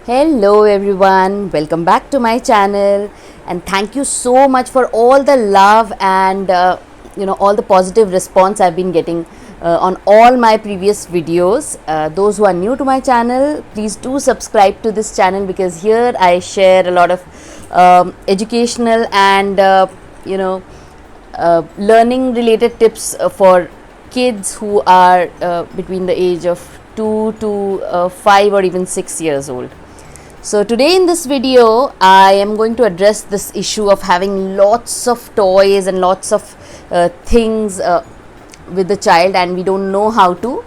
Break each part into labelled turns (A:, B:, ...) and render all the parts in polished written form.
A: Hello everyone, welcome back to my channel and thank you so much for all the love and all the positive response I've been getting on all my previous videos. Those who are new to my channel, please do subscribe to this channel because here I share a lot of educational and learning related tips for kids who are between the age of 2 to 5 or even 6 years old. So today in this video I am going to address this issue of having lots of toys and lots of things with the child and we don't know how to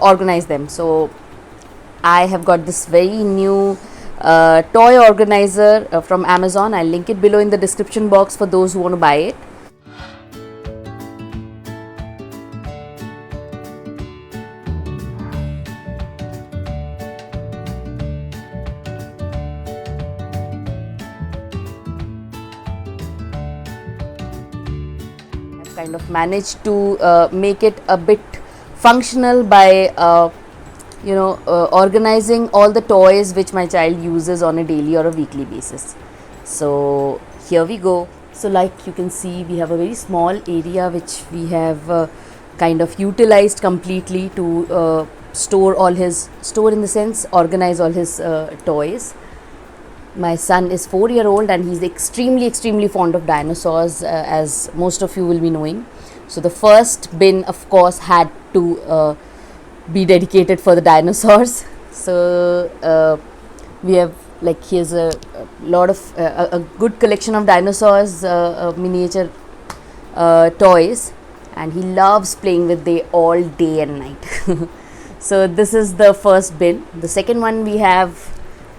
A: organize them. So I have got this very new toy organizer from Amazon. I'll link it below in the description box for those who want to buy it. Kind of managed to make it a bit functional by organizing all the toys which my child uses on a daily or a weekly basis. So here we go. So like you can see, we have a very small area which we have kind of utilized completely to organize all his toys. My son is 4-year-old and he's extremely fond of dinosaurs, as most of you will be knowing. So the first bin of course had to be dedicated for the dinosaurs. So we have, like, here's a lot of a good collection of dinosaurs, miniature toys, and he loves playing with them all day and night. So this is the first bin. The second one, we have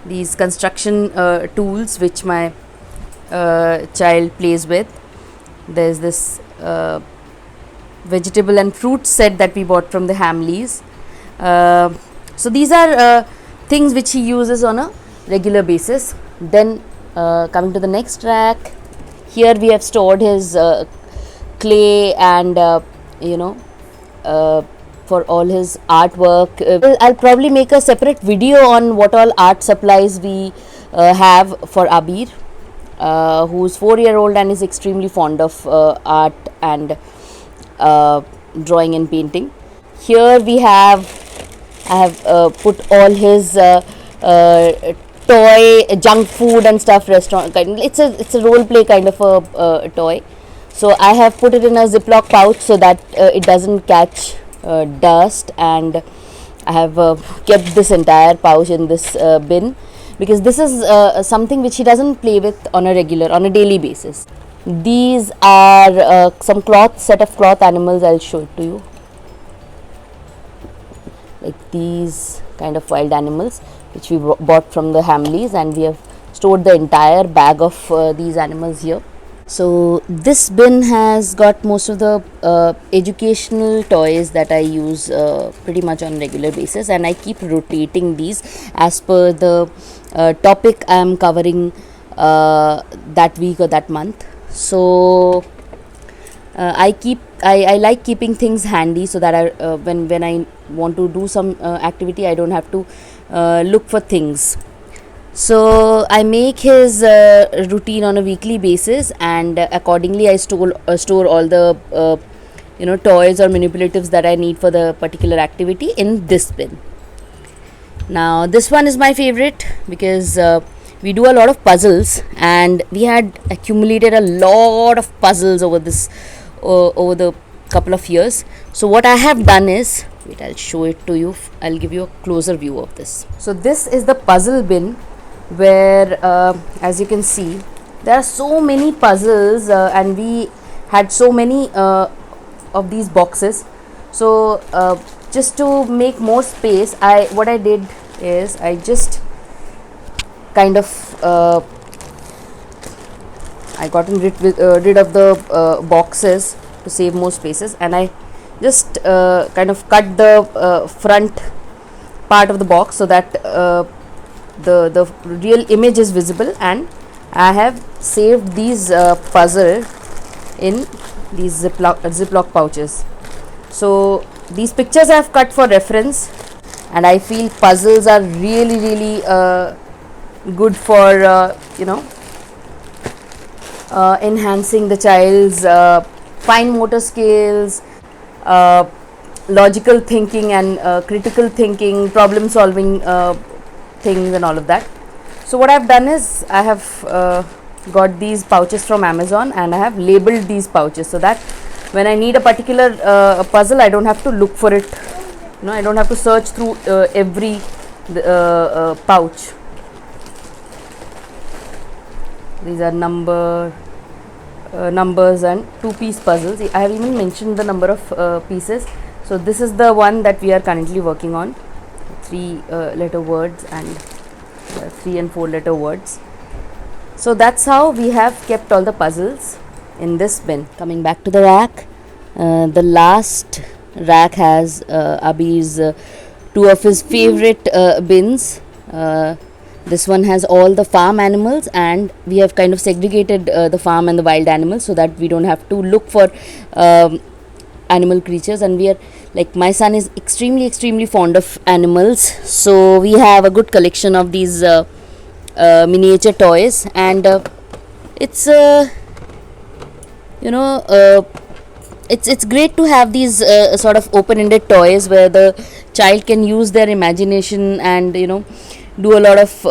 A: these construction tools which my child plays with. There's this vegetable and fruit set that we bought from the Hamleys. So these are things which he uses on a regular basis. Then coming to the next rack, here we have stored his clay and for all his artwork. I'll probably make a separate video on what all art supplies we have for Abir, who's 4-year-old and is extremely fond of art and drawing and painting. Here I have put all his toy, junk food and stuff restaurant kind. It's a role play kind of a toy. So I have put it in a Ziploc pouch so that it doesn't catch dust, and I have kept this entire pouch in this bin because this is something which he doesn't play with on a daily basis. These are some set of cloth animals. I'll show it to you, like these kind of wild animals which we bought from the Hamleys, and we have stored the entire bag of these animals here. So this bin has got most of the educational toys that I use pretty much on regular basis, and I keep rotating these as per the topic I am covering that week or that month. So I like keeping things handy so that when I want to do some activity, I don't have to look for things. So I make his routine on a weekly basis, and accordingly I store all the toys or manipulatives that I need for the particular activity in this bin. Now this one is my favorite because we do a lot of puzzles, and we had accumulated a lot of puzzles over the couple of years. So what I have done is, wait, I'll show it to you. I'll give you a closer view of this. So this is the puzzle bin, where as you can see, there are so many puzzles and we had so many of these boxes. So just to make more space, what I did is I just kind of I gotten rid of the boxes to save more spaces, and I just kind of cut the front part of the box so that the real image is visible, and I have saved these puzzle in these Ziploc pouches. So these pictures I have cut for reference, and I feel puzzles are really good for enhancing the child's fine motor skills, logical thinking, and critical thinking, problem solving things, and all of that. So what I've done is I have got these pouches from Amazon, and I have labeled these pouches so that when I need a particular puzzle, I don't have to look for it. I don't have to search through every pouch. These are numbers and 2-piece puzzles. I have even mentioned the number of pieces. So this is the one that we are currently working on. 3-letter words and 3 and 4-letter words. So that's how we have kept all the puzzles in this bin. Coming back to the rack, the last rack has Abhi's 2 of his favorite bins. This one has all the farm animals, and we have kind of segregated the farm and the wild animals so that we don't have to look for animal creatures. And we are like, my son is extremely fond of animals, so we have a good collection of these miniature toys, and it's it's great to have these sort of open-ended toys where the child can use their imagination and do a lot of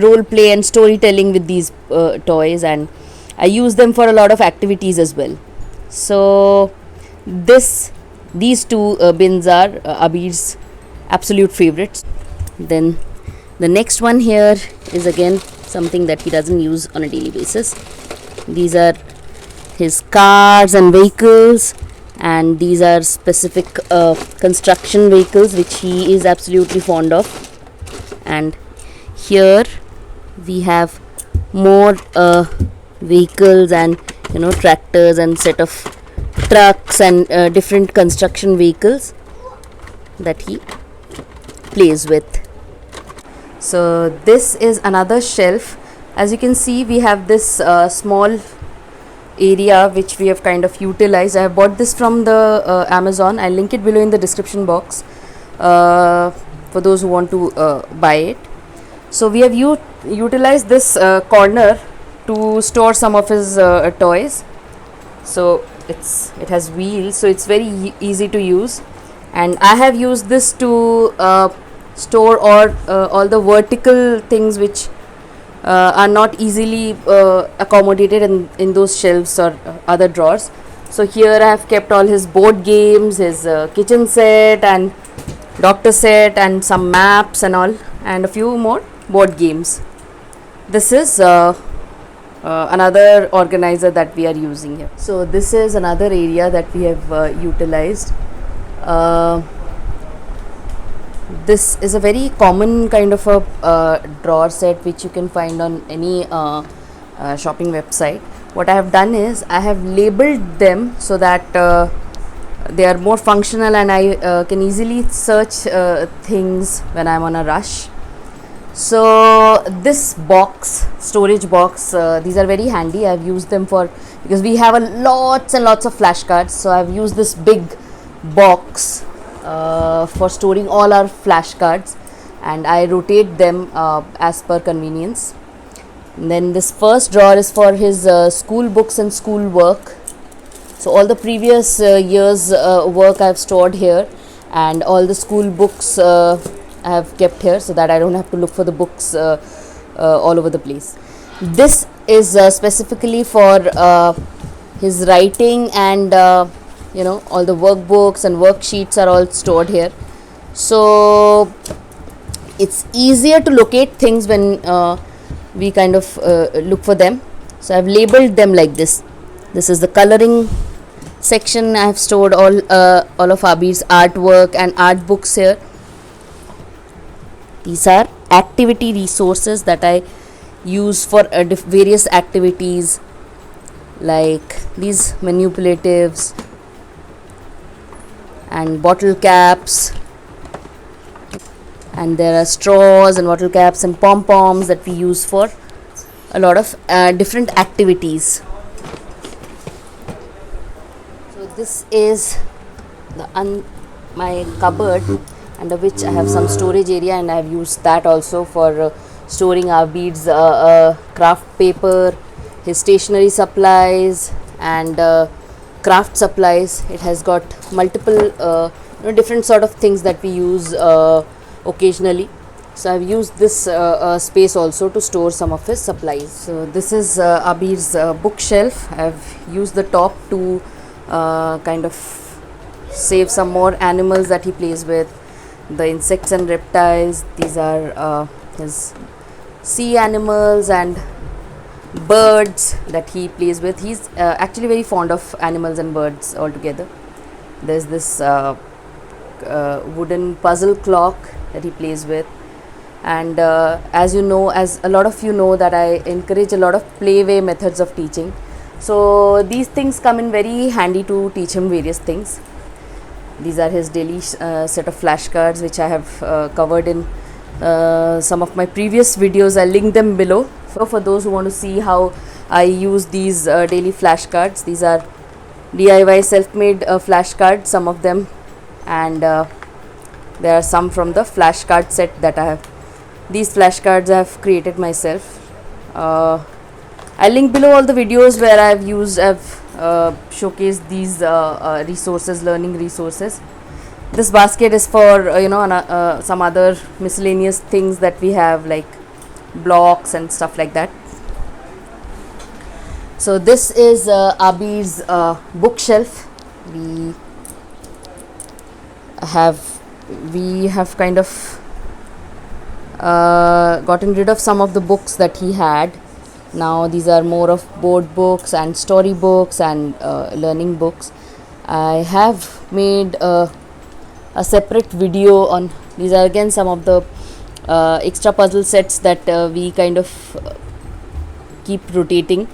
A: role play and storytelling with these toys, and I use them for a lot of activities as well. So these 2 bins are Abhi's absolute favorites. Then the next one here is again something that he doesn't use on a daily basis. These are his cars and vehicles, and these are specific construction vehicles which he is absolutely fond of. And here we have more vehicles and tractors and set of trucks and different construction vehicles that he plays with. So this is another shelf. As you can see, we have this small area which we have kind of utilized. I have bought this from the Amazon. I'll link it below in the description box for those who want to buy it. So we have utilized this corner to store some of his toys. So it has wheels, so it's very easy to use, and I have used this to store all the vertical things which are not easily accommodated in those shelves or other drawers. So here I have kept all his board games, his kitchen set and doctor set, and some maps and all, and a few more board games. This is another organizer that we are using here. So this is another area that we have utilized. This is a very common kind of a drawer set which you can find on any shopping website. What I have done is I have labeled them so that they are more functional, and I can easily search things when I am on a rush. So this storage box, these are very handy. I have used them because we have lots and lots of flashcards. So I have used this big box for storing all our flashcards, and I rotate them as per convenience. And then this first drawer is for his school books and school work. So all the previous year's work I have stored here, and all the school books I have kept here so that I don't have to look for the books all over the place. This is specifically for his writing, and all the workbooks and worksheets are all stored here. So it's easier to locate things when we kind of look for them. So I've labeled them like this. This is the coloring section. I have stored all of Abhi's artwork and art books here. These are activity resources that I use for various activities, like these manipulatives and bottle caps, and there are straws and bottle caps and pom-poms that we use for a lot of different activities. So this is my cupboard, under which I have some storage area, and I have used that also for storing our beads, craft paper, his stationery supplies, and craft supplies. It has got multiple different sort of things that we use occasionally. So I've used this space also to store some of his supplies. So this is Abir's bookshelf. I've used the top to kind of save some more animals that he plays with, the insects and reptiles. These are his sea animals and birds that he plays with. He's actually very fond of animals and birds altogether. There's this wooden puzzle clock that he plays with, and as you know, as a lot of you know, that I encourage a lot of playway methods of teaching. So these things come in very handy to teach him various things. These are his daily set of flashcards, which I have covered in some of my previous videos. I'll link them below for those who want to see how I use these daily flashcards. These are DIY self-made flashcards, some of them, and there are some from the flashcard set that I have. These flashcards I have created myself. I'll link below all the videos where I've showcased these resources, learning resources. This basket is for some other miscellaneous things that we have, like blocks and stuff like that. So this is Abir's bookshelf. We have kind of gotten rid of some of the books that he had. Now these are more of board books and story books and learning books. I have made a separate video on these. Are again some of the extra puzzle sets that we kind of keep rotating,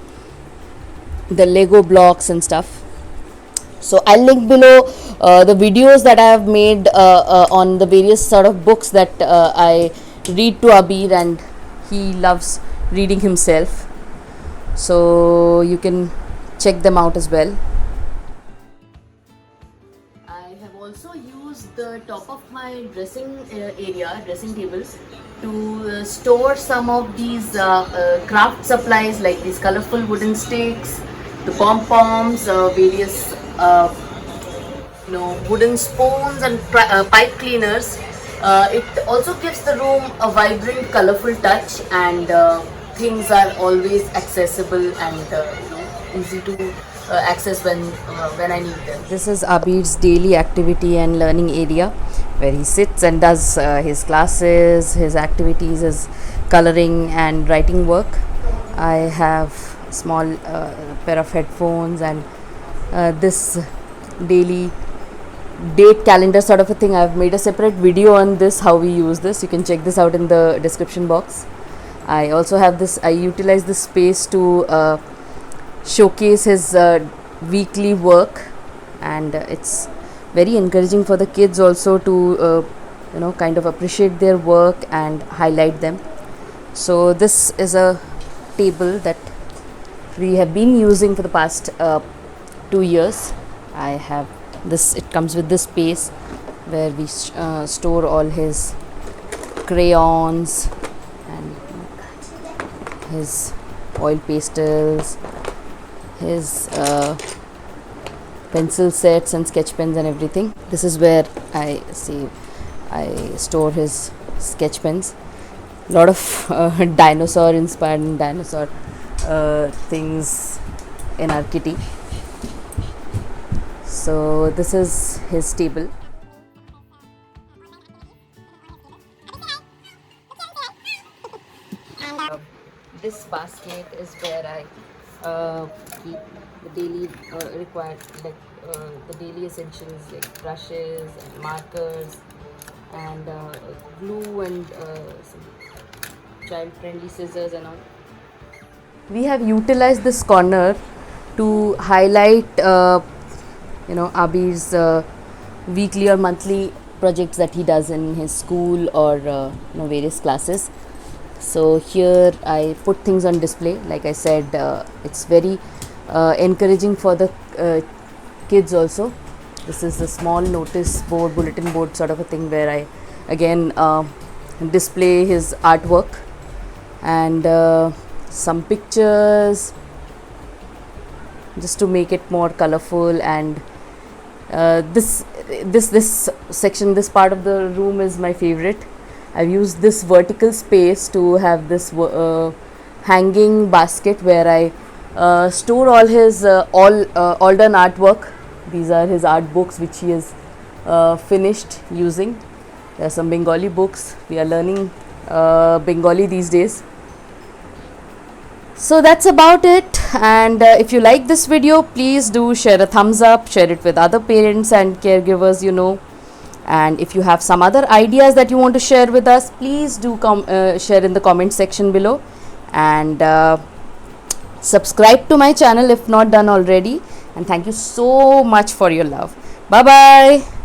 A: the Lego blocks and stuff. So I'll link below the videos that I have made on the various sort of books that I read to Abir, and he loves reading himself, so you can check them out as well. I have also used the top of my dressing table, to store some of these craft supplies, like these colorful wooden sticks, the pom-poms, various wooden spoons and pipe cleaners. It also gives the room a vibrant, colorful touch, and things are always accessible and easy to access when I need them. This is Abir's daily activity and learning area, where he sits and does his classes, his activities, his coloring and writing work. I have a small pair of headphones and this daily date calendar sort of a thing. I've made a separate video on this, how we use this. You can check this out in the description box. I also have this, I utilize this space to showcase his weekly work, and it's very encouraging for the kids also to kind of appreciate their work and highlight them. So this is a table that we have been using for the past 2 years. I have this, it comes with this space where we store all his crayons and his oil pastels, his pencil sets and sketch pens and everything. This is where I store his sketch pens. A lot of dinosaur inspired and dinosaur things in our kitty. So this is his table. This basket is where I keep the daily required, like the daily essentials, like brushes and markers and glue and some child-friendly scissors and all. We have utilized this corner to highlight Abir's weekly or monthly projects that he does in his school or various classes. So here I put things on display. Like I said, it's very encouraging for the kids also This is a small notice board, bulletin board sort of a thing where I again display his artwork, and some pictures just to make it more colorful. And this section, this part of the room is my favorite. I've used this vertical space to have this hanging basket where I store all his all done artwork. These are his art books which he has finished using. There are some Bengali books. We are learning Bengali these days. So that's about it. And if you like this video, please do share a thumbs up, share it with other parents and caregivers you know. And if you have some other ideas that you want to share with us, please do share in the comment section below. And subscribe to my channel if not done already. And thank you so much for your love. Bye bye.